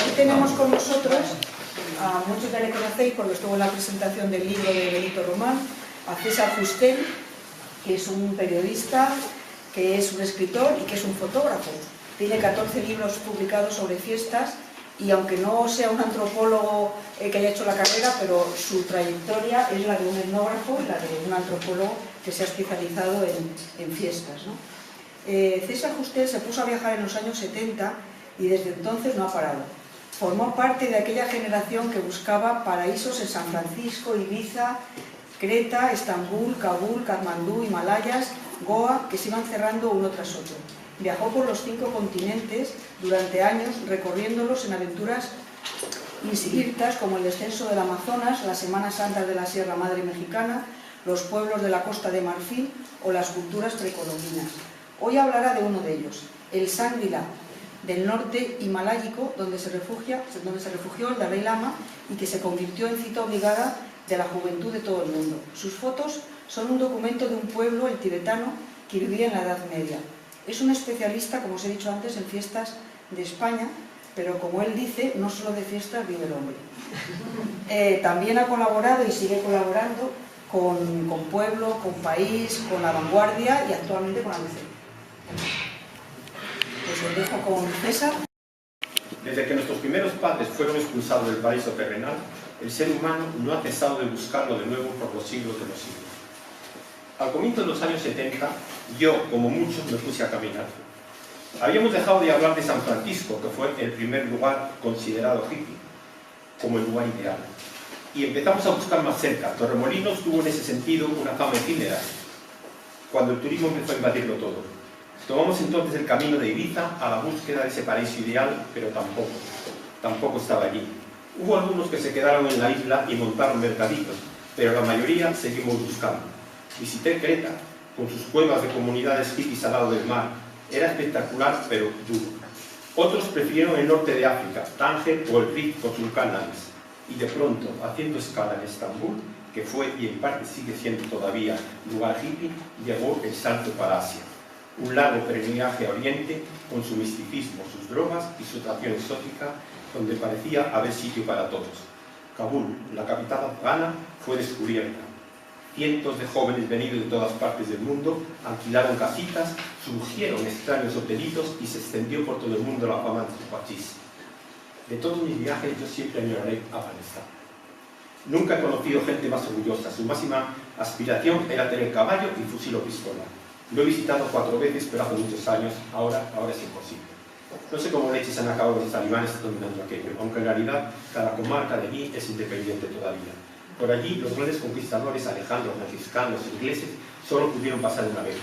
Hoy tenemos con nosotros a muchos ya le conocéis porque estuvo en la presentación del libro de Benito Román, a César Fustel, que es un periodista, que es un escritor y que es un fotógrafo. Tiene 14 libros publicados sobre fiestas y aunque no sea un antropólogo que haya hecho la carrera, pero su trayectoria es la de un etnógrafo y la de un antropólogo que se ha especializado en fiestas, ¿no? César Fustel se puso a viajar en los años 70 y desde entonces no ha parado. Formó parte de aquella generación que buscaba paraísos en San Francisco, Ibiza, Creta, Estambul, Kabul, Katmandú, Himalayas, Goa, que se iban cerrando uno tras otro. Viajó por los 5 continentes durante años, recorriéndolos en aventuras insípidas como el descenso del Amazonas, las Semanas Santas de la Sierra Madre Mexicana, los pueblos de la Costa de Marfil o las culturas precolombinas. Hoy hablará de uno de ellos, el Shangri-La, del norte himaláyico, donde se refugió el Dalai Lama y que se convirtió en cita obligada de la juventud de todo el mundo. Sus fotos son un documento de un pueblo, el tibetano, que vivía en la Edad Media. Es un especialista, como os he dicho antes, en fiestas de España, pero como él dice, no solo de fiestas vive el hombre. También ha colaborado y sigue colaborando con Pueblo, con País, con La Vanguardia y actualmente con ABC. Pues os dejo con César. Desde que nuestros primeros padres fueron expulsados del paraíso terrenal, el ser humano no ha cesado de buscarlo de nuevo por los siglos de los siglos. Al comienzo de los años 70, yo, como muchos, me puse a caminar. Habíamos dejado de hablar de San Francisco, que fue el primer lugar considerado hippie, como el lugar ideal. Y empezamos a buscar más cerca. Torremolinos tuvo en ese sentido una fama efímera, cuando el turismo empezó a invadirlo todo. Tomamos entonces el camino de Ibiza a la búsqueda de ese paraíso ideal, pero tampoco estaba allí. Hubo algunos que se quedaron en la isla y montaron mercaditos, pero la mayoría seguimos buscando. Visité Creta, con sus cuevas de comunidades hippies al lado del mar. Era espectacular, pero duro. Otros prefirieron el norte de África, Tánger o el Rif con sus canales. Y de pronto, haciendo escala en Estambul, que fue y en parte sigue siendo todavía lugar hippie, llegó el salto para Asia. Un largo peregrinaje a Oriente, con su misticismo, sus drogas y su atracción exótica, donde parecía haber sitio para todos. Kabul, la capital afgana, fue descubierta. Cientos de jóvenes venidos de todas partes del mundo alquilaron casitas, surgieron extraños hotelitos y se extendió por todo el mundo la fama de sus pachís. De todos mis viajes yo siempre añoraré Afganistán. Nunca he conocido gente más orgullosa. Su máxima aspiración era tener caballo y fusil o pistola. Lo he visitado 4 veces, pero hace muchos años, ahora es imposible. No sé cómo leches han acabado los talibanes dominando aquello, aunque en realidad cada comarca de allí es independiente todavía. Por allí los grandes conquistadores Alejandro, Genghis Khan, los ingleses, solo pudieron pasar una vez.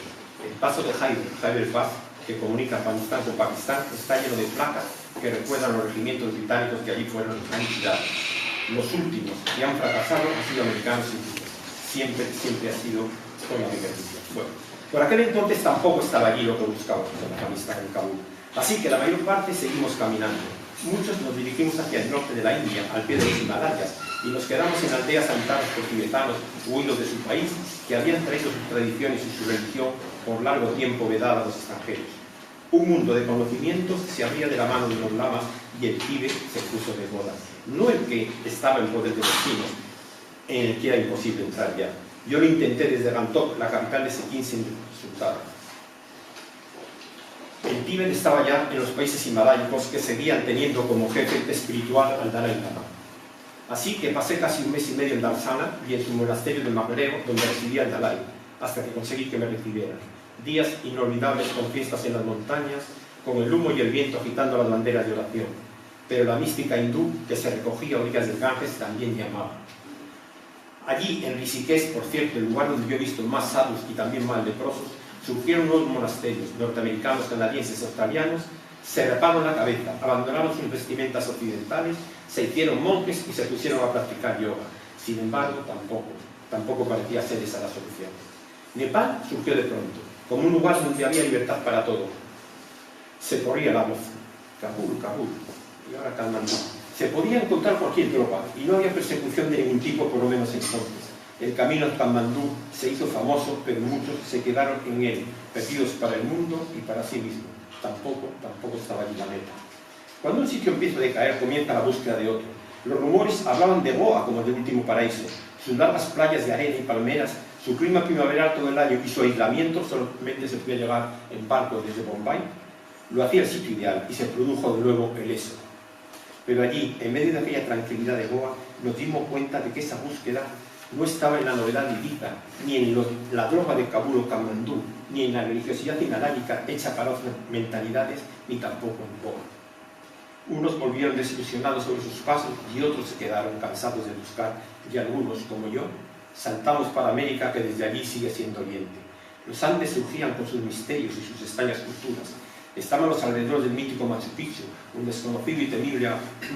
El paso de Khyber Pass, que comunica Afganistán con Pakistán, está lleno de placas que recuerdan los regimientos británicos que allí fueron aniquilados. Los últimos que han fracasado han sido americanos y rusos. Siempre ha sido con la beneficia. Bueno, por aquel entonces tampoco estaba allí lo que buscábamos en Afganistán, en Kabul. Así que la mayor parte seguimos caminando. Muchos nos dirigimos hacia el norte de la India, al pie de los Himalayas, y nos quedamos en aldeas habitadas por tibetanos huidos de su país, que habían traído sus tradiciones y su religión por largo tiempo vedada a los extranjeros. Un mundo de conocimientos se abría de la mano de los lamas y el Tíbet se puso de moda. No el que estaba en poder de los chinos, en el que era imposible entrar ya. Yo lo intenté desde Gangtok, la capital de Sikkim, sin resultado. El Tíbet estaba ya en los países himalayicos que seguían teniendo como jefe espiritual al Dalai Lama. Así que pasé casi un mes y medio en Dharsana y en su monasterio de Magreo, donde residía el Dalai, hasta que conseguí que me recibieran. Días inolvidables con fiestas en las montañas, con el humo y el viento agitando las banderas de oración. Pero la mística hindú, que se recogía a orillas del Ganges, también llamaba. Allí, en Rishikesh, por cierto, el lugar donde yo he visto más sadhus y también más leprosos, surgieron nuevos monasterios, norteamericanos, canadienses, australianos, se raparon la cabeza, abandonaron sus vestimentas occidentales, se hicieron monjes y se pusieron a practicar yoga. Sin embargo, tampoco parecía ser esa la solución. Nepal surgió de pronto, como un lugar donde había libertad para todo. Se corría la voz, Kabul, y ahora Katmandú. Se podía encontrar cualquier droga y no había persecución de ningún tipo, por lo menos entonces. El camino a Katmandú se hizo famoso, pero muchos se quedaron en él, perdidos para el mundo y para sí mismos. Tampoco estaba allí la meta. Cuando un sitio empieza a decaer, comienza la búsqueda de otro. Los rumores hablaban de Goa como de último paraíso. Sus largas playas de arena y palmeras, su clima primaveral todo el año y su aislamiento, solamente se podía llegar en barco desde Bombay, lo hacía el sitio ideal y se produjo de nuevo el éxodo. Pero allí, en medio de aquella tranquilidad de Goa, nos dimos cuenta de que esa búsqueda no estaba en la novedad de Ibiza, ni en la droga de Kabul o Kamandú, ni en la religiosidad inalágica hecha para otras mentalidades, ni tampoco en Goa. Unos volvieron desilusionados sobre sus pasos y otros se quedaron cansados de buscar, y algunos, como yo, saltamos para América, que desde allí sigue siendo Oriente. Los Andes surgían con sus misterios y sus extrañas culturas. Estaban los alrededores del mítico Machu Picchu, un desconocido y temible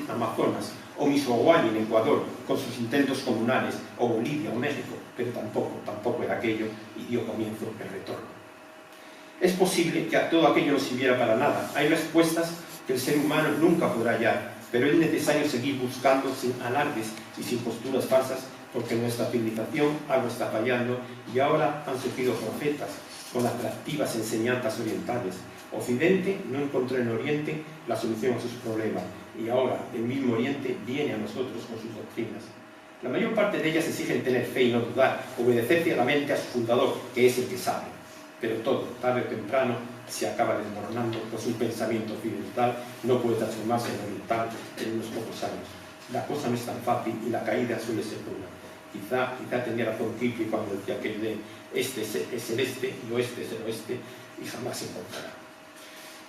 Amazonas, o Misohuayi en Ecuador, con sus intentos comunales, o Bolivia o México, pero tampoco era aquello, y dio comienzo el retorno. Es posible que a todo aquello no sirviera para nada. Hay respuestas que el ser humano nunca podrá hallar, pero es necesario seguir buscando sin alardes y sin posturas falsas, porque nuestra civilización algo está fallando y ahora han surgido profetas con atractivas enseñanzas orientales. Occidente no encontró en Oriente la solución a sus problemas y ahora el mismo Oriente viene a nosotros con sus doctrinas. La mayor parte de ellas exigen tener fe y no dudar, obedecer ciegamente a su fundador, que es el que sabe. Pero todo, tarde o temprano, se acaba desmoronando, pues un pensamiento occidental no puede transformarse en oriental en unos pocos años. La cosa no es tan fácil y la caída suele ser dura. Quizá tenía razón Kiki cuando decía que de este es el este y oeste es el oeste y jamás se encontrará.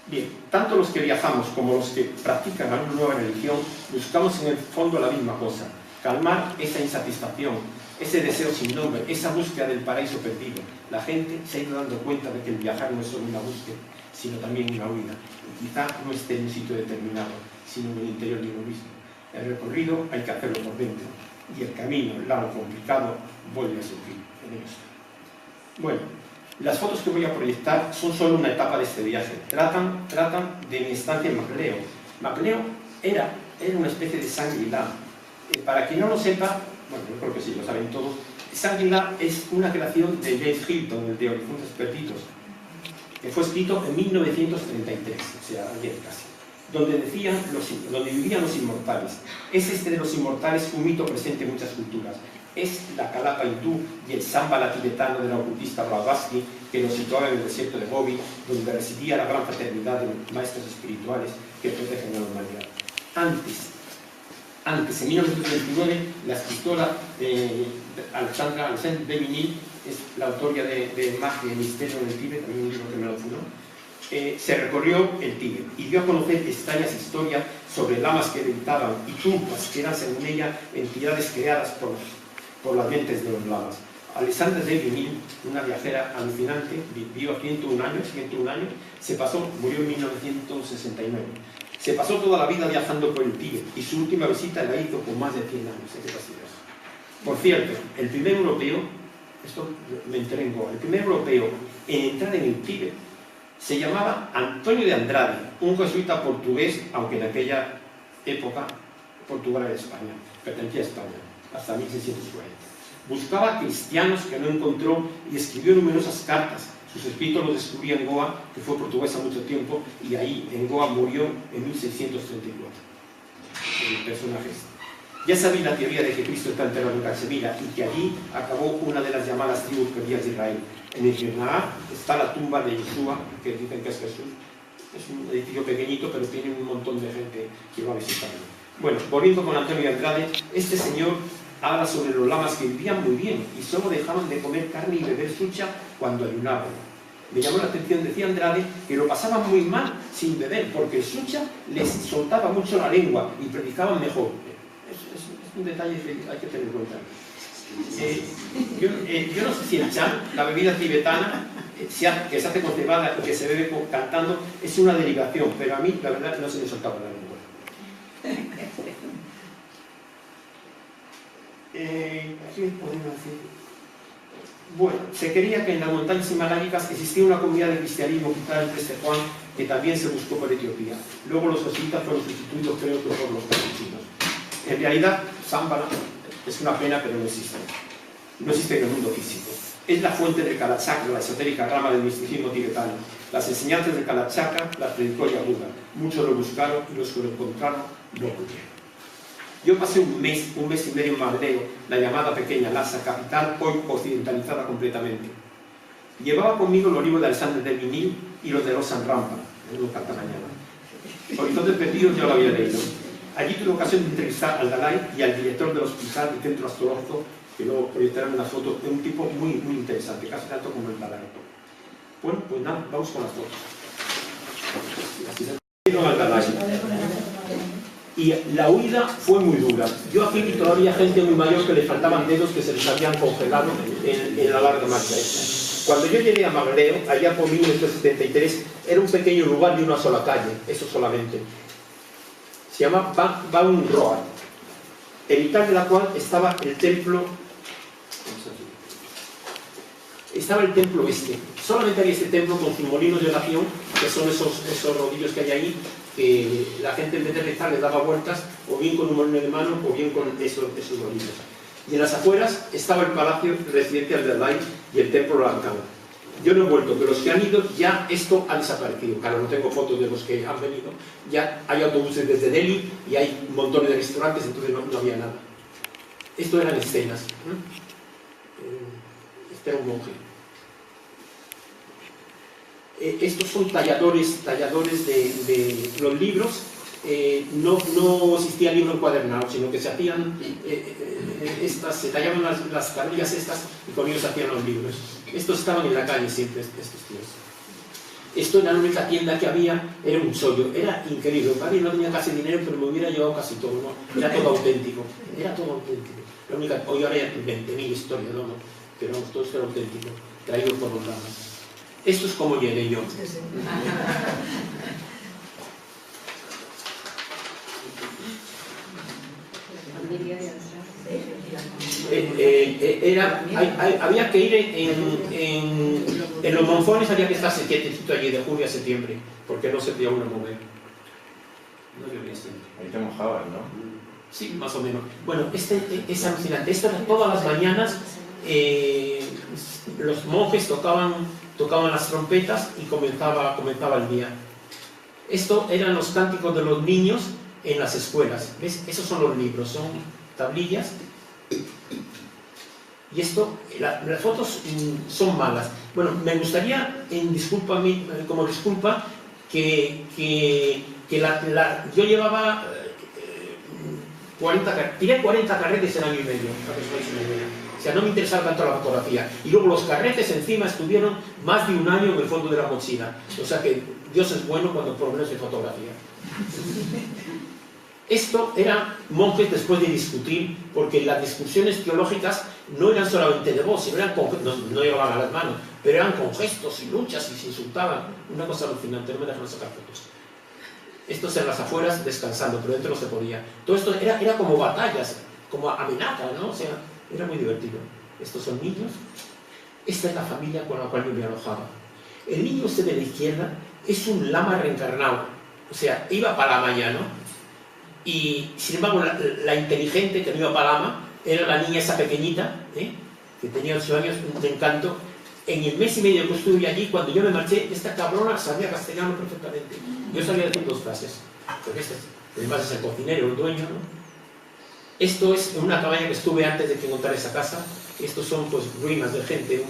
Bien, tanto los que viajamos como los que practican alguna nueva religión buscamos en el fondo la misma cosa: calmar esa insatisfacción, ese deseo sin nombre, esa búsqueda del paraíso perdido. La gente se ha ido dando cuenta de que el viajar no es solo una búsqueda, sino también una huida. Y quizá no esté en un sitio determinado, sino en el interior de uno mismo. El recorrido hay que hacerlo por dentro, y el camino, largo, complicado, vuelve a surgir en ellos. Bueno, las fotos que voy a proyectar son solo una etapa de este viaje. Tratan de mi estancia en Macleo. Macleo era una especie de Shangri-La. Para quien no lo sepa, bueno, yo creo que sí, lo saben todos, Shangri-La es una creación de James Hilton, el de Horizontes Perdidos, que fue escrito en 1933, o sea, ayer casi, donde vivían los inmortales. Es este de los inmortales un mito presente en muchas culturas. Es la Kalapa hindú y el Shambhala tibetano de la ocultista Blavatsky, que nos situaba en el desierto de Gobi, donde residía la gran fraternidad de maestros espirituales que protegen a la humanidad. Antes, en 1929, la escritora Alexandra Devinil, es la autora de Magia y Misterio en el Tíbet, también un libro que me lo fundó, se recorrió el Tíbet y dio a conocer extrañas historias sobre lamas que meditaban y tumbas que eran, según ella, entidades creadas por las mentes de los lamas. Alexandra Devinil, una viajera alucinante, vivió 101 años, murió en 1969. Se pasó toda la vida viajando por el Tíbet y su última visita la hizo con más de 100 años. Por cierto, el primer europeo, esto me enteré en Goa, el primer europeo en entrar en el Tíbet se llamaba Antonio de Andrade, un jesuita portugués, aunque en aquella época Portugal era España, pertenecía a España, hasta 1640. Buscaba cristianos que no encontró y escribió numerosas cartas. Sus escritos los descubrió en Goa, que fue portuguesa mucho tiempo, y ahí, en Goa, murió en 1634. El personaje este. Ya sabéis la teoría de que Cristo está enterrado en Cachemira y que allí acabó una de las llamadas tribus perdidas de Israel. En el Girnaá está la tumba de Yeshua, que dicen que es Jesús. Es un edificio pequeñito, pero tiene un montón de gente que va a visitarlo. Bueno, volviendo con Antonio de Andrade, este señor habla sobre los lamas que vivían muy bien y solo dejaban de comer carne y beber sucha cuando ayunaban. Me llamó la atención, decía Andrade, que lo pasaban muy mal sin beber, porque el sucha les soltaba mucho la lengua y predicaban mejor. Es un detalle que hay que tener en cuenta. Yo no sé si el chan, la bebida tibetana, que se hace con cebada y que se bebe cantando, es una derivación, pero a mí la verdad no se me soltaba la lengua. ¿Qué podemos decir? Bueno, se creía que en las montañas himalayas existía una comunidad de cristianismo, quizás el de Juan, que también se buscó por Etiopía. Luego los jesuitas fueron sustituidos, creo que por los capuchinos. En realidad, Shambhala es una pena, pero no existe. No existe en el mundo físico. Es la fuente del Kalachakra, la esotérica rama del misticismo tibetano. Las enseñanzas de Kalachaka las predicó Yabuda. Muchos lo buscaron y los que lo encontraron no pudieron. Yo pasé un mes y medio en Magdeo, la llamada pequeña Lhasa, capital hoy occidentalizada completamente. Llevaba conmigo los libros de Alexander de Vinil y los de Rosan Rampa, en un carta mañana. Horizontes Perdidos yo lo había leído. Allí tuve ocasión de entrevistar al Dalai y al director del hospital del centro astrológico, que luego proyectaron una foto de un tipo muy interesante, casi tanto como el Dalai. Bueno, pues nada, vamos con las fotos. Al Dalai. Y la huida fue muy dura. Yo aquí vi todavía gente muy mayor que le faltaban dedos que se les habían congelado en la larga marcha esta. Cuando yo llegué a Magdeo, allá por 1973, era un pequeño lugar de una sola calle, eso solamente. Se llama Baun Road, en mitad de la cual estaba el templo. Estaba el templo este. Solamente había este templo con sus molinos de oración, que son esos rodillos que hay ahí, que la gente en vez de rezar le daba vueltas, o bien con un molino de mano, o bien con esos rodillos. Y en las afueras estaba el palacio residencial del Dalai y el templo Lancán. Yo no he vuelto, pero los que han ido ya esto ha desaparecido. Claro, no tengo fotos de los que han venido. Ya hay autobuses desde Delhi y hay un montón de restaurantes, entonces no había nada. Esto eran escenas. Este era un monje. Estos son talladores de los libros. No existía libro encuadernado, sino que se hacían se tallaban las carrillas estas y con ellos se hacían los libros. Estos estaban en la calle siempre, estos tíos. Esto era la única tienda que había, era un chollo, era increíble. Mi padre no tenía casi dinero, pero me hubiera llevado casi todo, ¿no? Era todo auténtico, era todo auténtico. La única, hoy ahora hay 20.000 historias, ¿no? Pero vamos, todo esto era auténtico, traído por los lados. Esto es como llegué yo. Había que ir en los monzones, había que estarse quietecito allí de julio a septiembre, porque no se podía uno mover. No llovía siempre. Ahí te mojabas, ¿no? Sí, más o menos. Bueno, es alucinante. Esto era todas las mañanas. Los monjes tocaban las trompetas y comenzaba el día. Esto eran los cánticos de los niños en las escuelas. ¿Ves? Esos son los libros, son tablillas. Y esto, las fotos son malas. Bueno, me gustaría, como disculpa, que yo llevaba 40 carretes en año y medio, para que os hagáis una idea. O sea, no me interesaba tanto la fotografía. Y luego los carretes encima estuvieron más de un año en el fondo de la mochila. O sea que Dios es bueno cuando por lo menos hay fotografía. Esto eran monjes después de discutir, porque las discusiones teológicas no eran solamente de voz, sino no llevaban a las manos, pero eran con gestos y luchas y se insultaban. Una cosa alucinante, no me dejan sacar fotos. Estos en las afueras descansando, pero dentro no se podía. Todo esto era como batallas, como amenazas, ¿no? O sea, era muy divertido. Estos son niños. Esta es la familia con la cual yo me alojaba. El niño este de la izquierda es un lama reencarnado. O sea, iba para Lama ya, ¿no? Y, sin embargo, la inteligente que no iba para Lama era la niña esa pequeñita, que tenía 8 años, un encanto. En el mes y medio que estuve allí, cuando yo me marché, esta cabrona sabía castellano perfectamente. Yo sabía decir 2 frases. Porque además es el cocinero, el dueño, ¿no? Esto es una cabaña que estuve antes de que encontrara esa casa. Estos son pues ruinas de gente,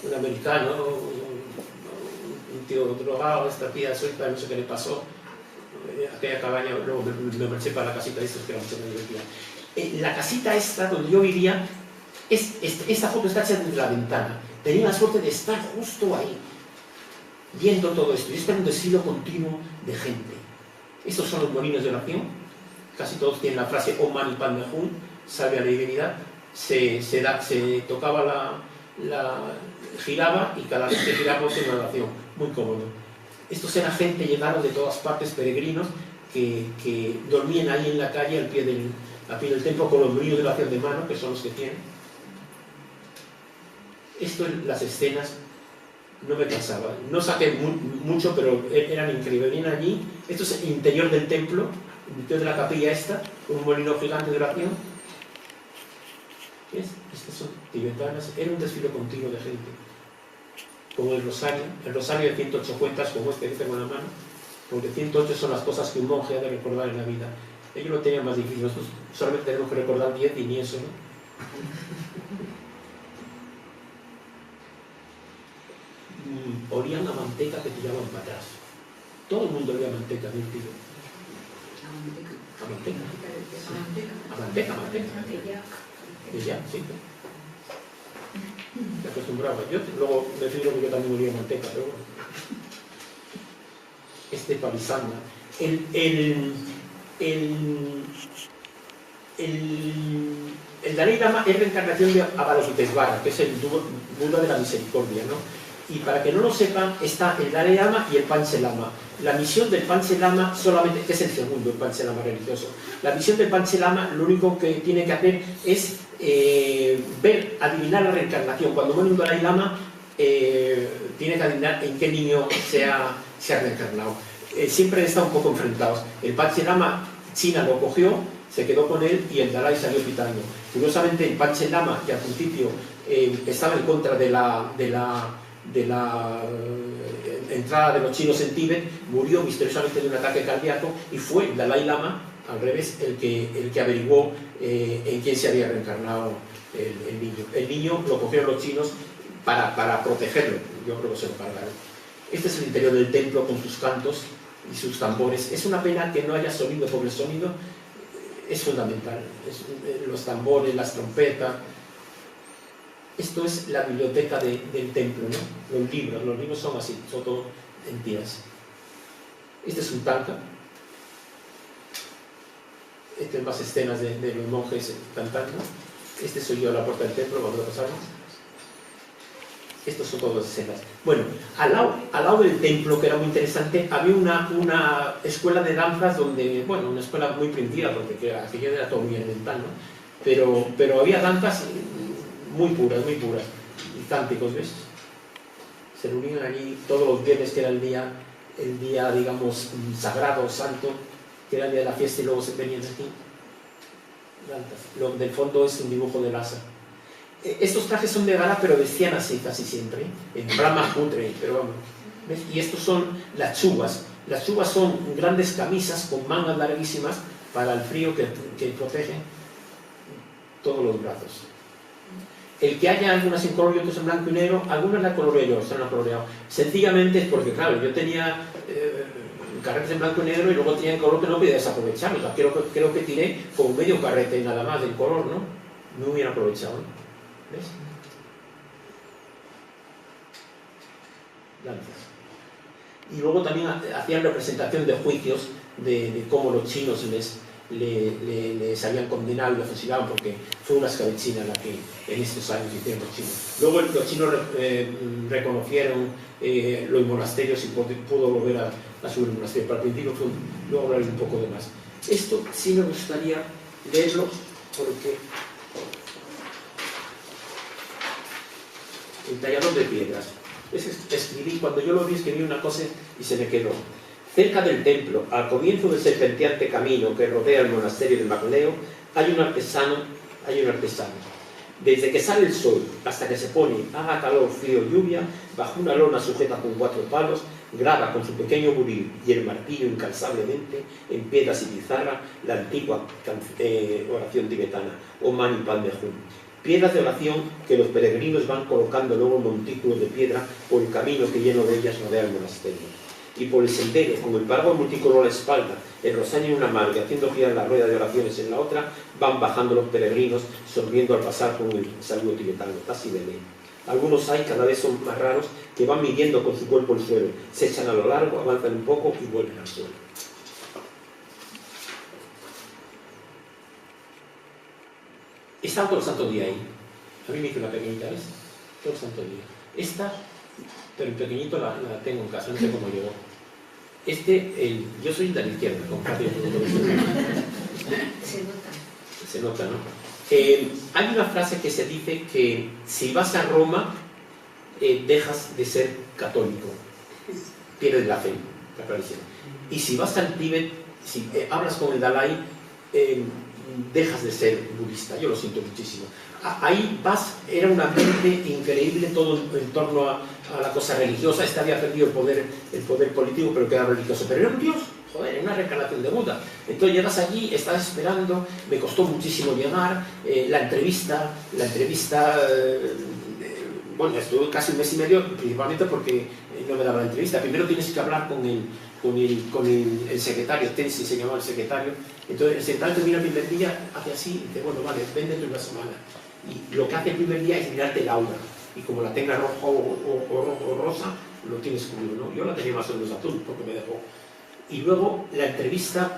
un americano, un tío drogado, esta tía suelta, no sé qué le pasó. Aquella cabaña, luego me marché para la casita de estos que era mucho más divertida. La casita esta donde yo vivía, esta foto está hecha desde la ventana. Tenía la suerte de estar justo ahí, viendo todo esto. Y esto era un desfile continuo de gente. Estos son los molinos de oración. Casi todos tienen la frase Om Mani Padme Hum, salve a la divinidad. Se tocaba giraba y cada vez que giraba se una oración. Muy cómodo. Estos eran gente llegados de todas partes, peregrinos, que dormían ahí en la calle al pie del templo con los brillos de oración de mano, que son los que tienen. Esto, las escenas, no me cansaba. No saqué mucho, pero eran increíbles. Venían allí, esto es el interior del templo, el interior de la capilla esta, con un molino gigante de oración. ¿Ves? Estas son tibetanas. Era un desfile continuo de gente. como el rosario de 108 cuentas, como este que tengo en la mano, porque 108 son las cosas que un monje ha de recordar en la vida. Ellos lo tenían más difícil, nosotros solamente tenemos que recordar 10 y ni eso, ¿no? Olían a manteca que tiraban para atrás. Todo el mundo olía a manteca, ¿no, tío? A manteca. A manteca. Y ya, sí. Me acostumbraba. Yo luego me fijo que yo también olía a manteca, pero bueno. Este palisanda. El Dalai Lama es reencarnación de Avalokitesvara, que es el Buda de la misericordia, ¿no? Y para que no lo sepan, está el Dalai Lama y el Panche Lama. La misión del Panche Lama solamente, que es el segundo, el Panche Lama religioso, la misión del Panche Lama lo único que tiene que hacer es adivinar la reencarnación. Cuando muere un Dalai Lama, tiene que adivinar en qué niño se ha reencarnado. Siempre han estado un poco enfrentados. El Panche Lama, China lo cogió, se quedó con él y el Dalai salió pitando. Curiosamente, el Panche Lama, que al principio estaba en contra de la entrada de los chinos en Tíbet, murió misteriosamente de un ataque cardíaco y fue el Dalai Lama, al revés, el que averiguó en quién se había reencarnado el niño. El niño lo cogieron los chinos para protegerlo, yo creo que se lo cargaron. Este es el interior del templo con sus cantos y sus tambores. Es una pena que no haya sonido, porque el sonido es fundamental. Los tambores, las trompetas. Esto es la biblioteca del templo, ¿no? Los libros son así, son todo en tiras. Este es un tanka. Este es más escenas de los monjes cantando. Este soy yo a la puerta del templo cuando pasamos. Estas son todas escenas. Bueno, al lado del templo, que era muy interesante, había una escuela de danzas donde, bueno, una escuela muy primitiva, porque aquello era todo muy elemental, ¿no? Pero había danzas muy puras, y cánticos, ¿ves? Se reunían allí todos los viernes, que era el día, digamos, sagrado, santo, que era el día de la fiesta, y luego se venían aquí. Lo del fondo es un dibujo de Lhasa. Estos trajes son de gala, pero vestían así casi siempre, en Brahma Putre, pero vamos. ¿Ves? Y estos son las chubas. Las chubas son grandes camisas con mangas larguísimas para el frío que protegen todos los brazos. El que haya algunas en color y otras en blanco y negro, algunas la coloreo yo, se han coloreado. Sencillamente es porque, claro, yo tenía carretes en blanco y negro y luego tenía en color que no podía desaprovecharlo. O sea, creo que tiré como medio carrete nada más del color, ¿no? No hubiera aprovechado, ¿no? ¿Ves? Danzas. Y luego también hacían representación de juicios de cómo los chinos les habían condenado y los fusilaban, porque fue una escabechina la que en estos años hicieron los chinos. Luego los chinos reconocieron los monasterios y pudo volver a subir el monasterio, pero al principio luego hablaré un poco de más. Esto sí me gustaría leerlo, porque el tallador de piedras. Cuando yo lo vi, escribí una cosa y se me quedó. Cerca del templo, al comienzo del serpenteante camino que rodea el monasterio de Magneo, hay un artesano. Desde que sale el sol hasta que se pone, haga calor, frío, lluvia, bajo una lona sujeta con 4 palos, graba con su pequeño buril y el martillo incansablemente en piedras y pizarra la antigua oración tibetana, Om Mani Padme Hum. Piedras de oración que los peregrinos van colocando luego en montículos de piedra por el camino que lleno de ellas rodea el monasterio. Y por el sendero, con el paraguas multicolor a la espalda, el rosario en una mano y haciendo girar la rueda de oraciones en la otra, van bajando los peregrinos, sonriendo al pasar con el saludo tibetano, casi de ley. Algunos hay, cada vez son más raros, que van midiendo con su cuerpo el suelo, se echan a lo largo, avanzan un poco y vuelven al suelo. Está todo el santo día ahí. A mí me hizo una pequeñita, ¿ves? Todo el santo día. Esta, pero el pequeñito la tengo en casa, no sé cómo llegó. Yo soy de la izquierda, con Fabio. Se nota, ¿no? Hay una frase que se dice que si vas a Roma, dejas de ser católico. Pierdes la fe, la tradición. Y si vas al Tíbet, si hablas con el Dalai, dejas de ser budista. Yo lo siento muchísimo. Ahí vas, era un ambiente increíble, todo en torno a la cosa religiosa. Este había perdido el poder político, pero quedaba religioso. Pero era un dios, joder, era una reencarnación de Buda. Entonces llegas allí, estás esperando, me costó muchísimo llegar, la entrevista, bueno, estuve casi un mes y medio, principalmente porque no me daba la entrevista. Primero tienes que hablar con el secretario, Tensi se llamaba el secretario. Entonces el secretario te mira el primer día, hace así, y dice, bueno, vale, ven dentro de una semana. Y lo que hace el primer día es mirarte el aura. Y como la tenga roja o rosa, lo tienes conmigo, ¿no? Yo la tenía más o menos azul, porque me dejó. Y luego la entrevista,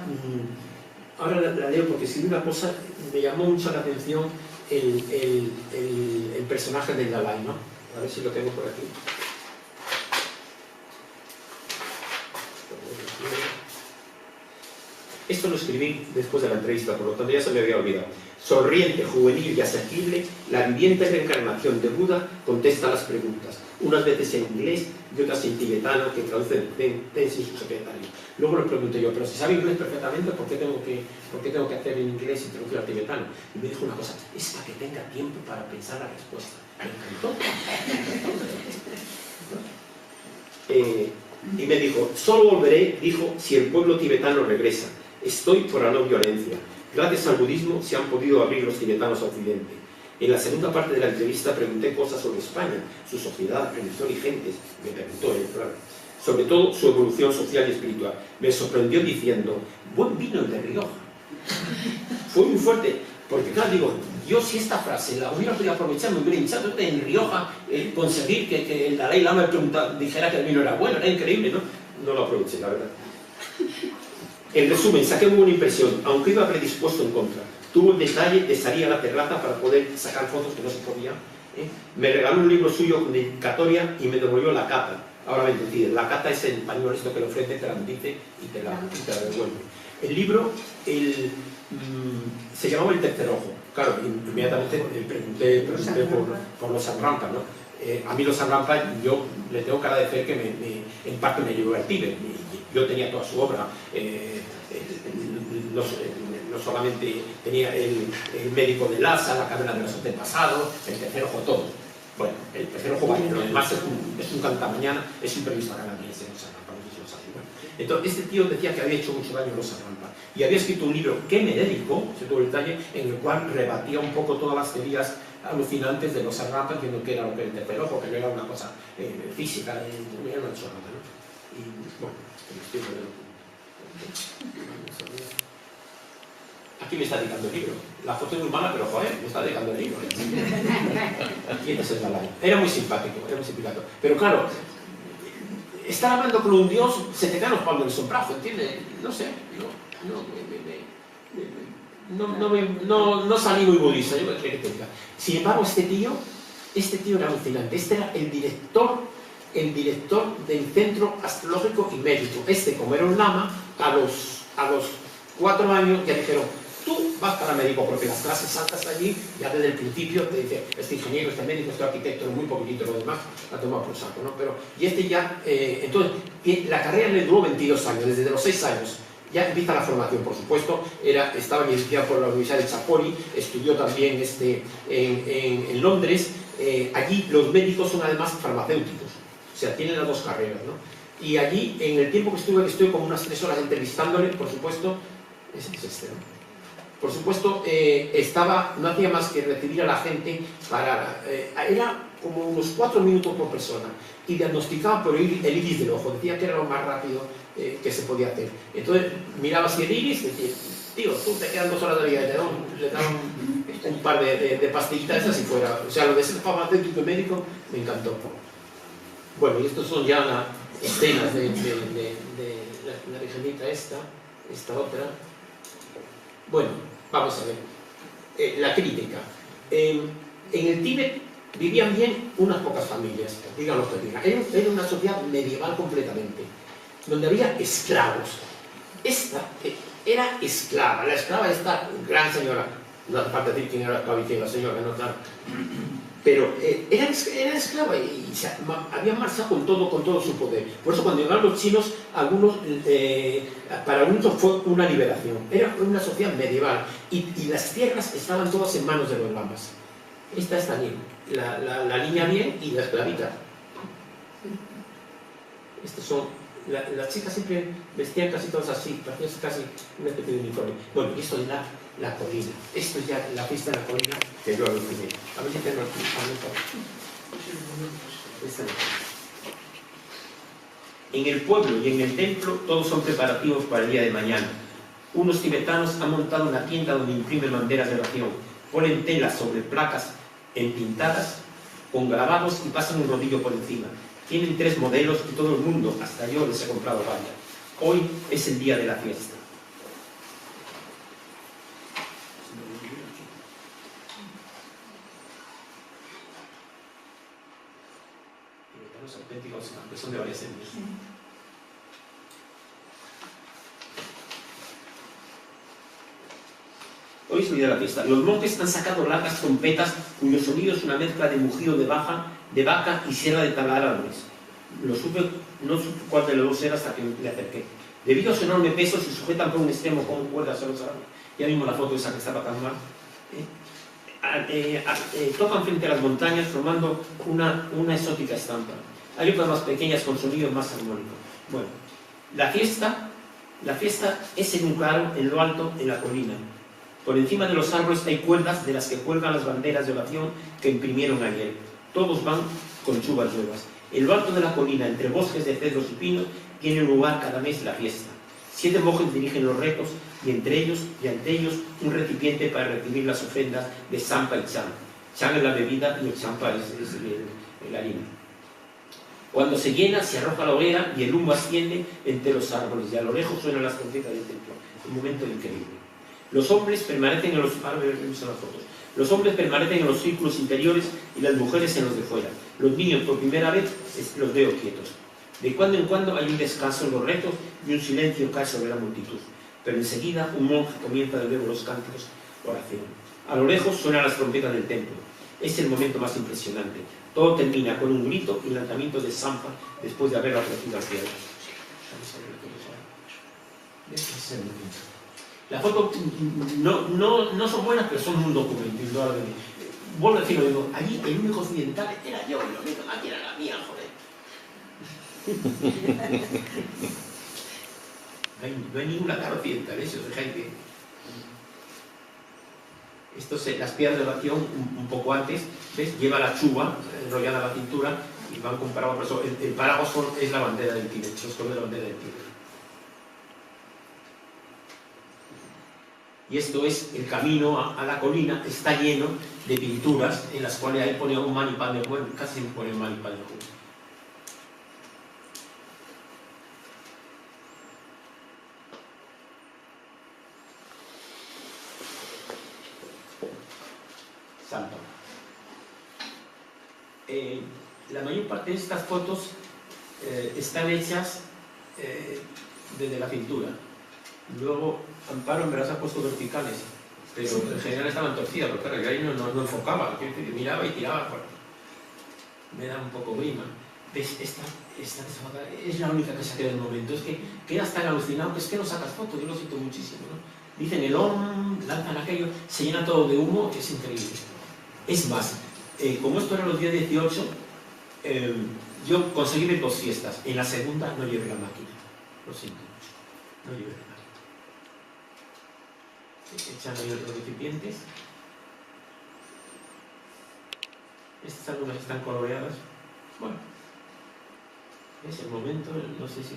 ahora la leo porque escribí una cosa, me llamó mucho la atención el personaje del Dalai, ¿no? A ver si lo tengo por aquí. Esto lo escribí después de la entrevista, por lo tanto ya se me había olvidado. Sonriente, juvenil y asequible, la viviente reencarnación de Buda contesta las preguntas, unas veces en inglés y otras en tibetano, que traduce Tensi su secretario. Luego le pregunté yo, pero si sabe inglés perfectamente, ¿por qué tengo que hacer en inglés y traducir al tibetano? Y me dijo una cosa, es para que tenga tiempo para pensar la respuesta. Me encantó. Y me dijo, solo volveré, dijo, si el pueblo tibetano regresa. Estoy por la no violencia. Gracias al budismo se han podido abrir los tibetanos a Occidente. En la segunda parte de la entrevista pregunté cosas sobre España, su sociedad, religión y gentes. Me preguntó él, claro. Sobre todo su evolución social y espiritual. Me sorprendió diciendo, buen vino el de Rioja. Fue muy fuerte, porque claro, digo, yo si esta frase la hubiera podido aprovechar, me hubiera hinchado en Rioja, conseguir que el Dalai Lama dijera que el vino era bueno, era increíble, ¿no? No lo aproveché, la verdad. En resumen, saqué muy buena impresión, aunque iba predispuesto en contra. Tuvo el detalle de salir a la terraza para poder sacar fotos que no se podía. Me regaló un libro suyo con dedicatoria y me devolvió la cata. Ahora me entendí, la cata es el pañuelo esto que le ofrece, te la bendice y te la devuelve. El libro se llamaba El tercer ojo. Claro, inmediatamente pregunté por los Sanrampa, ¿no? A mí los Sanrampa, yo le tengo que agradecer que en parte me llevó al Tíbet. Yo tenía toda su obra, no solamente tenía el médico de Lhasa, la caverna de los antepasados, el tercer ojo, todo. Bueno, el tercer ojo, vale, pero además es un cantamañana, es un periodista canadiense, los Sanrampa, no sé si lo saben. Bueno, entonces, este tío decía que había hecho mucho daño a los Sanrampa y había escrito un libro que me dedicó, se tuvo el detalle, en el cual rebatía un poco todas las teorías alucinantes de los Sanrampa, diciendo que era lo que el tercer ojo, que no era una cosa física, era una chorrada, ¿no? Y bueno, aquí me está dedicando el libro. La foto es muy mala, pero joder, me está dedicando el libro. Aquí es el Dalai. Era muy simpático, pero claro, estar hablando con un dios, se te caen los palos del sombrajo, ¿entiendes? No sé, no salí muy budista, yo me creía que te diga. Sin embargo, este tío era alucinante. Este era el director del centro astrológico y médico. Como era un lama, a los 4 años ya dijeron, tú vas para médico, porque las clases altas allí, ya desde el principio, te dice, este ingeniero, este médico, este arquitecto, muy poquitito, lo demás la toma por saco, ¿no? Pero, y ya, entonces, la carrera le duró 22 años, desde los 6 años. Ya empieza la formación, por supuesto, estaba iniciado por la Universidad de Chapoli, estudió también en Londres. Allí los médicos son además farmacéuticos, o sea, tienen las dos carreras, ¿no? Y allí, en el tiempo que estuve como unas 3 horas entrevistándole, por supuesto, ¿no? Por supuesto, no hacía más que recibir a la gente era como unos 4 minutos por persona, y diagnosticaba por el iris del ojo, decía que era lo más rápido que se podía hacer. Entonces miraba así el iris y decía, tío, tú te quedan 2 horas de vida, y le daban un par de pastillitas esas y fuera. O sea, lo de ser farmacéutico y médico me encantó. Bueno, y estos son ya las escenas de la virgenita esta otra. Bueno, vamos a ver. La crítica. En el Tíbet vivían bien unas pocas familias, digan lo que digan. Era una sociedad medieval completamente, donde había esclavos. Esta era esclava, la esclava de esta gran señora, no hace falta decir quién era la señora, no tal. Pero era esclava y había marchado con todo su poder. Por eso cuando llegaron los chinos, para algunos fue una liberación. Era una sociedad medieval y las tierras estaban todas en manos de los lamas. Esta está bien, la niña bien y la esclavita. Estos son, las chicas siempre vestían casi todas así, parecía casi una especie de uniforme. Bueno, y esto es la colina. Esto es ya la fiesta de la colina que yo aluciné. A ver si tengo aquí. En el pueblo y en el templo todos son preparativos para el día de mañana. Unos tibetanos han montado una tienda donde imprimen banderas de oración, ponen telas sobre placas entintadas con grabados y pasan un rodillo por encima. Tienen 3 modelos y todo el mundo, hasta yo, les he comprado varias. Hoy es el día de la fiesta. Los auténticos, aunque son de varias etnias. Hoy es el día de la fiesta. Los monjes han sacado largas trompetas cuyo sonido es una mezcla de mugido de vaca y sierra de talar árboles. No supe cuál de los dos era hasta que me acerqué. Debido a su enorme peso, se sujetan por un extremo con cuerdas a los árboles. Ya mismo la foto esa que estaba tan mal. Tocan frente a las montañas formando una exótica estampa. Hay otras más pequeñas con sonidos más armónicos. Bueno, la fiesta es en un claro, en lo alto, en la colina. Por encima de los árboles hay cuerdas de las que cuelgan las banderas de oración que imprimieron ayer. Todos van con chubas nuevas. En lo alto de la colina, entre bosques de cedros y pinos, tiene lugar cada mes la fiesta. 7 monjes dirigen los retos y ante ellos un recipiente para recibir las ofrendas de Sampa y Cham. Cham es la bebida y el Champa es el harina. Cuando se llena, se arroja a la hoguera y el humo asciende entre los árboles y a lo lejos suenan las trompetas del templo. Un momento increíble. Los hombres permanecen en los círculos interiores y las mujeres en los de fuera. Los niños por primera vez los veo quietos. De cuando en cuando hay un descanso en los retos y un silencio cae sobre la multitud. Pero enseguida un monje comienza de nuevo los cánticos, oración. A lo lejos suenan las trompetas del templo. Es el momento más impresionante. Todo termina con un grito y lanzamiento de Sampa después de haber ofrecido al cielo. La foto no son buenas, pero son un documento. Vuelvo a decirlo, digo, allí el único occidental era yo y la única máquina era la mía, joder. No hay ninguna cara occidental, eso, dejáis que... Esto es las piedras de oración un poco antes, ¿ves? Lleva la chuva enrollada a la cintura y van con paraguas. Por eso el paraguas es la bandera del Tíbet, los colores de la bandera del Tíbet. Y esto es el camino a la colina, está lleno de pinturas en las cuales ahí pone un man y padre, bueno, casi siempre pone un man y padre juntos. Santo. La mayor parte de estas fotos están hechas desde la cintura. Luego Amparo en verdad se ha puesto verticales, pero en general estaban torcidas, porque claro, yo ahí no enfocaba, miraba y tiraba. Bueno, me da un poco grima. ¿Ves? Esta es la única que saqué del momento. Es que quedas tan alucinado que es que no sacas fotos, yo lo siento muchísimo, ¿no? Dicen el OM, lanzan aquello, se llena todo de humo, es increíble. Es más, como esto era los días 18, yo conseguí ver 2 fiestas. En la segunda no llevé la máquina, lo siento mucho, no llevé la máquina. Echan ahí otros recipientes. Estas algunas están coloreadas. Bueno, es el momento, no sé si...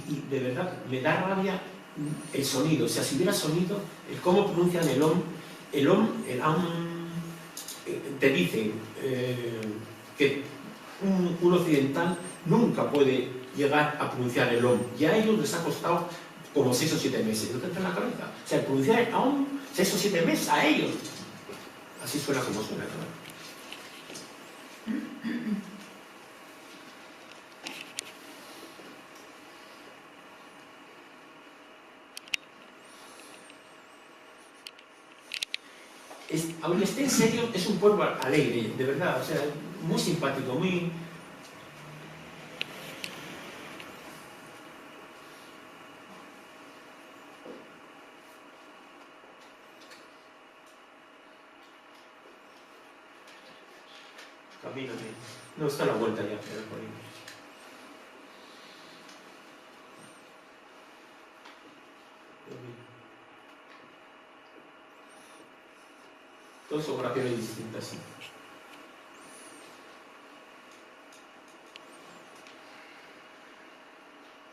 Y de verdad, me da rabia el sonido. O sea, si hubiera sonido, el cómo pronuncian el OM, el AM, te dicen que un occidental nunca puede llegar a pronunciar el OM. Y a ellos les ha costado como 6 o 7 meses. ¿No te entra en la cabeza? O sea, pronunciar el OM 6 o 7 meses a ellos. Así suena como suena, ¿no? aunque esté en serio, es un pueblo alegre, de verdad, o sea, muy simpático, muy... Camino bien. No, está a la vuelta ya, pero por ahí. Todas son oraciones distintas, sí.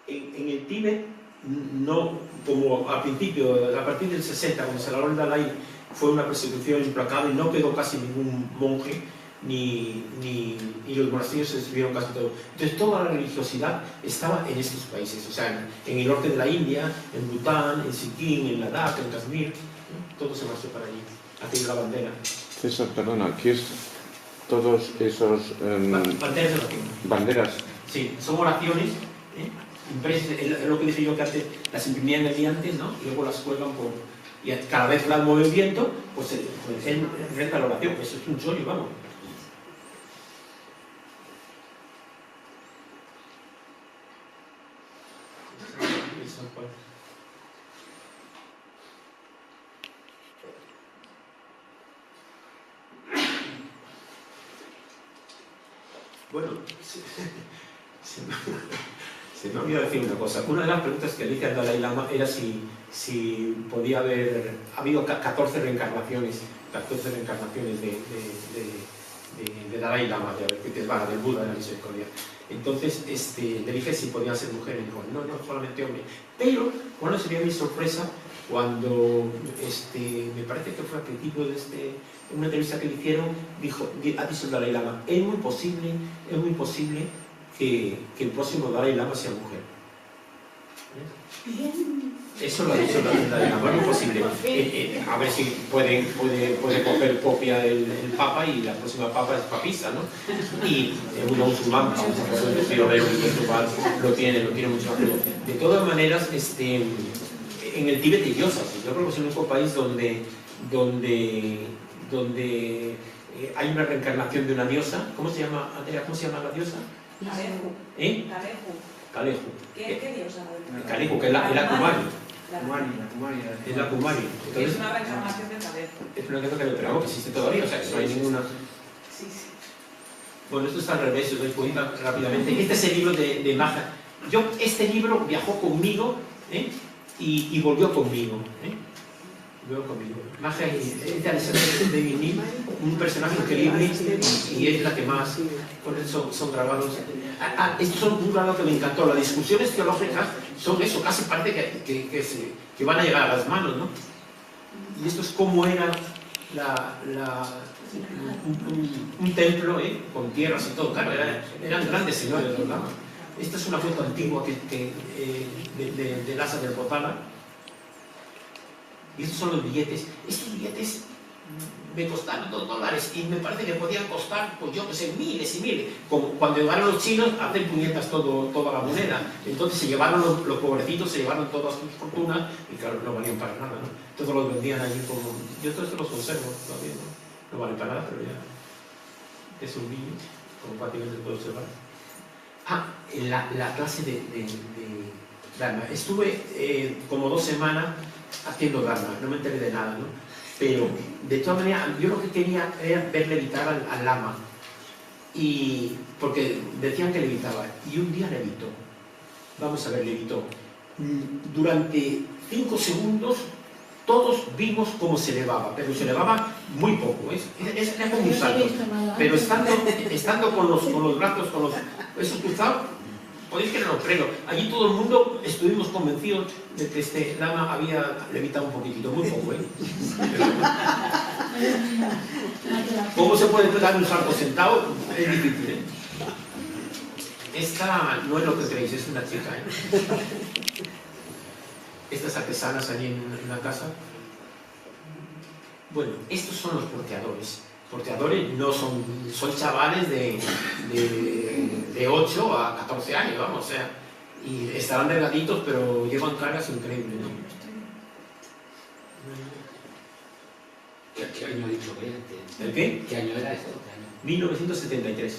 En el Tíbet, no, como al principio, a partir del 60, cuando se elaboró el Dalai, fue una persecución implacable, no quedó casi ningún monje, ni los monasterios se destruyeron casi todo. Entonces toda la religiosidad estaba en estos países, o sea, en el norte de la India, en Bután, en Sikkim, en Ladakh, en Kashmir, ¿no? Todo se marchó para allí, hacia la bandera. César, perdona, ¿qué es todos esos... Banderas de oración. Banderas? Sí, son oraciones, impresas, es lo que dije yo que antes las imprimían el día antes, ¿no? Y luego las cuelgan por... Y cada vez que las mueve el viento, pues él reza la oración. Eso es un chollo, vamos. Bueno, se me ha olvidado decir una cosa. Una de las preguntas que le hice al Dalai Lama era si podía haber habido 14 reencarnaciones de Dalai Lama, del Buda de la misericordia. Entonces le dije si podía ser mujer, y dijo, no, solamente hombre. Pero, ¿cuál sería mi sorpresa? Cuando, me parece que fue a principio de en una entrevista que le hicieron, ha dicho el Dalai Lama, es muy posible que el próximo Dalai Lama sea mujer. Eso lo ha dicho el Dalai Lama, es muy posible. A ver si puede coger copia el Papa y la próxima Papa es papista, ¿no? Y uno musulmán, lo tiene mucho más. De todas maneras, en el Tíbet hay diosas. Yo creo que es el único país donde hay una reencarnación de una diosa. ¿Cómo se llama, Andrea? ¿Cómo se llama la diosa? Kalehu. Kalehu. ¿Qué diosa? Kalehu, que es la Kumari. Es la Kumari. Es una reencarnación de Kalehu. Es una cosa que existe todavía, o sea, que no hay ninguna... Sí. Bueno, esto está al revés, os doy cuenta rápidamente. Este es el libro de Maha. Este libro viajó conmigo, y volvió conmigo. Maha es de Alexander David Nim, un personaje increíble, y es la que más, por eso son grabados. Estos son un grabado que me encantó. Las discusiones teológicas son eso, casi parece que van a llegar a las manos, ¿no? Y esto es cómo era un templo, con tierras y todo. Claro, eran grandes señores los lamas. Esta es una foto antigua de Lhasa del Potala. Y estos son los billetes. Estos billetes me costaron $2 y me parece que podían costar, pues yo que sé, miles y miles. Como cuando llevaron los chinos, hacen puñetas toda la moneda. Entonces se llevaron los pobrecitos, se llevaron todas sus fortunas y claro, no valían para nada, ¿no? Todos los vendían allí como... Yo todos estos los conservo todavía, ¿no? No valen para nada, pero ya es un niño, como fácilmente se puede observar. La clase de Dharma. Estuve como 2 semanas haciendo Dharma, no me enteré de nada, ¿no? Pero de todas maneras, yo lo que quería era ver levitar al lama, porque decían que levitaba, y un día levitó. Vamos a ver, levitó. Durante 5 segundos todos vimos cómo se elevaba, pero se elevaba muy poco, era como un salto. Pero estando con los brazos, esos cruzados, podéis que no lo creo. Allí todo el mundo estuvimos convencidos de que este lama había levitado un poquitito, muy poco, ¿Cómo se puede dar un salto sentado? Es difícil, Esta no es lo que creéis, es una chica, Estas artesanas allí en la casa. Bueno, estos son los porteadores. Porteadores no son chavales de 8 a 14 años, vamos, o sea, y estarán delgaditos, pero llevan cargas increíbles, ¿no? ¿Qué año ha dicho que era? ¿El qué? ¿Qué año era esto? 1973.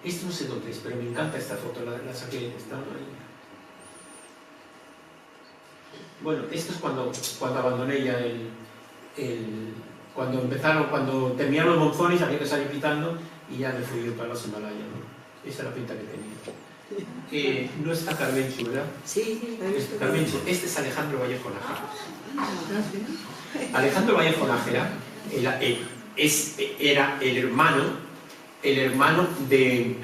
Esto no sé dónde es, pero me encanta esta foto, la saqué, está ahí. Bueno, esto es cuando abandoné ya cuando terminaron los monzones, había que salir pitando y ya me fui yo para los Himalayas, ¿no? Esa es la pinta que tenía. No está Carmencho, ¿verdad? Sí, Carmencho, este es Alejandro Vallejo Nájera. Alejandro Vallejo Nájera era el hermano de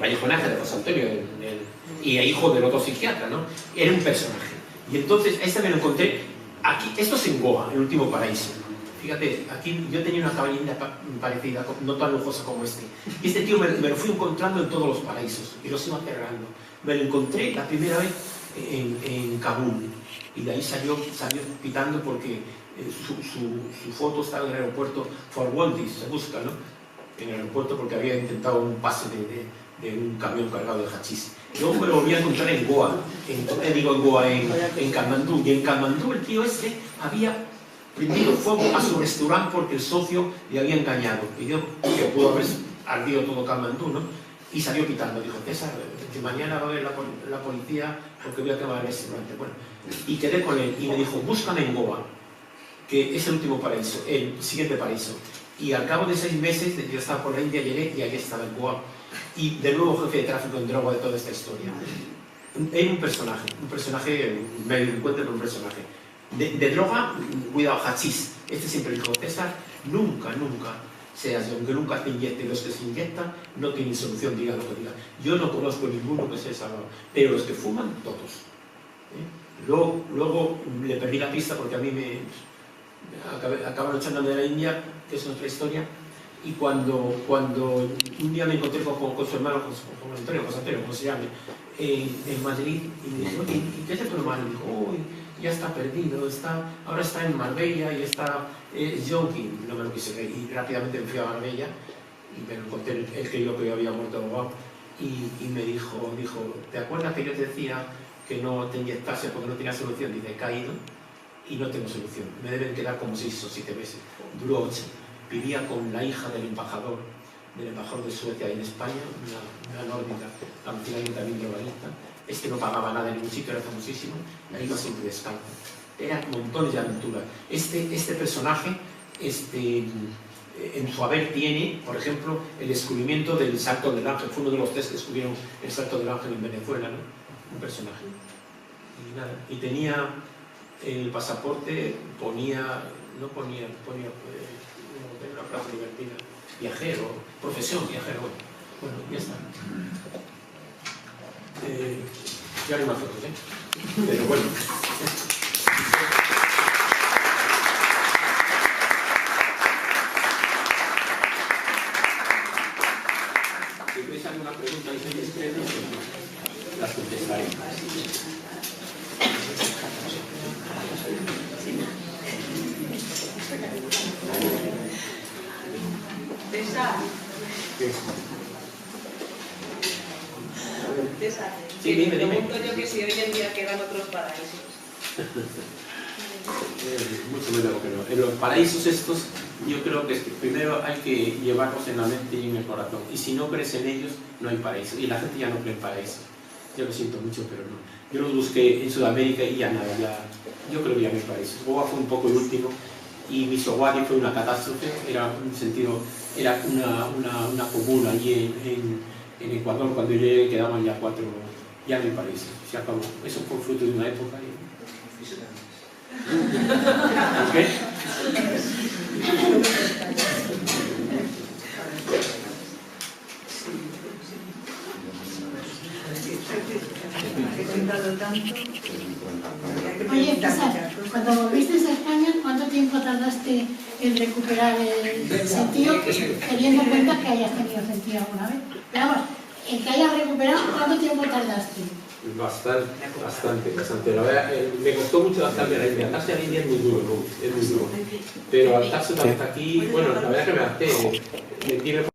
Vallejo Nájera, de José Antonio, y hijo del otro psiquiatra, ¿no? Era un personaje. Y entonces, este me lo encontré aquí. Esto es en Goa, el último paraíso. Fíjate, aquí yo tenía una cabañita parecida, no tan lujosa como este. Y este tío me lo fui encontrando en todos los paraísos, y los iba cerrando. Me lo encontré la primera vez en Kabul, y de ahí salió pitando porque su foto estaba en el aeropuerto for Wanted, se busca, ¿no? En el aeropuerto porque había intentado un pase de un camión cargado de hachís. Luego me lo volví a encontrar en Goa, en Katmandú. Y en Katmandú el tío este había prendido fuego a su restaurante porque el socio le había engañado. Y dijo que pudo haber ardido todo Katmandú, ¿no? Y salió pitando. Dijo, César, que mañana va a ver la policía porque voy a quemar el restaurante. Bueno, y quedé con él y me dijo, búscame en Goa, que es el último paraíso, el siguiente paraíso. Y al cabo de 6 meses, yo estaba por la India, llegué y aquí estaba en Goa. Y de nuevo jefe de tráfico en droga de toda esta historia. Era un personaje medio delincuente, pero un personaje. De droga, cuidado, hachís. Este siempre dijo, César, nunca seas, aunque nunca te inyecte. Los que se inyectan no tienen solución, diga lo que diga. Yo no conozco ninguno que se haya salvado, pero los que fuman, todos. Luego le perdí la pista porque a mí me acabaron echándome de la India, que es otra historia. Y cuando un día me encontré con su hermano, con Antonio, como se llame, en Madrid, y me dijo, ¿y qué es tu hermano? Y dijo, uy, ya está perdido, ahora está en Marbella y está jogging. No me lo quise creer. Y rápidamente me fui a Marbella y me lo encontré, él creyó que yo había muerto ahogado. Y me dijo, ¿te acuerdas que yo te decía que no te inyectase porque no tenía solución? Dice, he caído y no tengo solución. Me deben quedar como 6 o 7 meses. Duró 8. Vivía con la hija del embajador de Suecia en España, una nórdica, campesina también drogadicta. Este no pagaba nada en ningún sitio, era famosísimo, la iba siempre descalza. Eran montones de aventuras. Este personaje, en su haber tiene, por ejemplo, el descubrimiento del Salto del Ángel. Fue uno de los 3 que descubrieron el Salto del Ángel en Venezuela, ¿no? Un personaje. Y nada, y tenía el pasaporte, ponía una frase divertida, viajero, profesión viajero. Bueno, ya está. Ya haré más fotos, pero bueno. Si veis alguna pregunta y se les las contestaré. César, sí, dime. Pregunto yo que si hoy en día quedan otros paraísos. Mucho menos que no. En los paraísos estos, yo creo que primero hay que llevarlos en la mente y en el corazón. Y si no crees en ellos, no hay paraíso. Y la gente ya no cree en paraíso. Yo lo siento mucho, pero no. Yo los busqué en Sudamérica y ya nada, yo creo que ya no hay paraíso. Goa fue un poco el último. Y Misowadi fue una catástrofe, era una comuna allí en Ecuador. Cuando yo llegué quedaban ya 4, ya no hay paraíso, se acabó. Eso fue fruto de una época. ¿Qué? Oye, César, cuando volviste a España, ¿cuánto tiempo tardaste en recuperar el sentido, teniendo en cuenta que hayas tenido sentido alguna vez? Pero vamos, en que hayas recuperado, ¿cuánto tiempo tardaste? Bastante. La verdad, me costó mucho adaptarme a la India. Adaptarse a la India es muy duro, ¿no? Es muy duro. Pero adaptarse hasta aquí, bueno, la verdad que me adapté.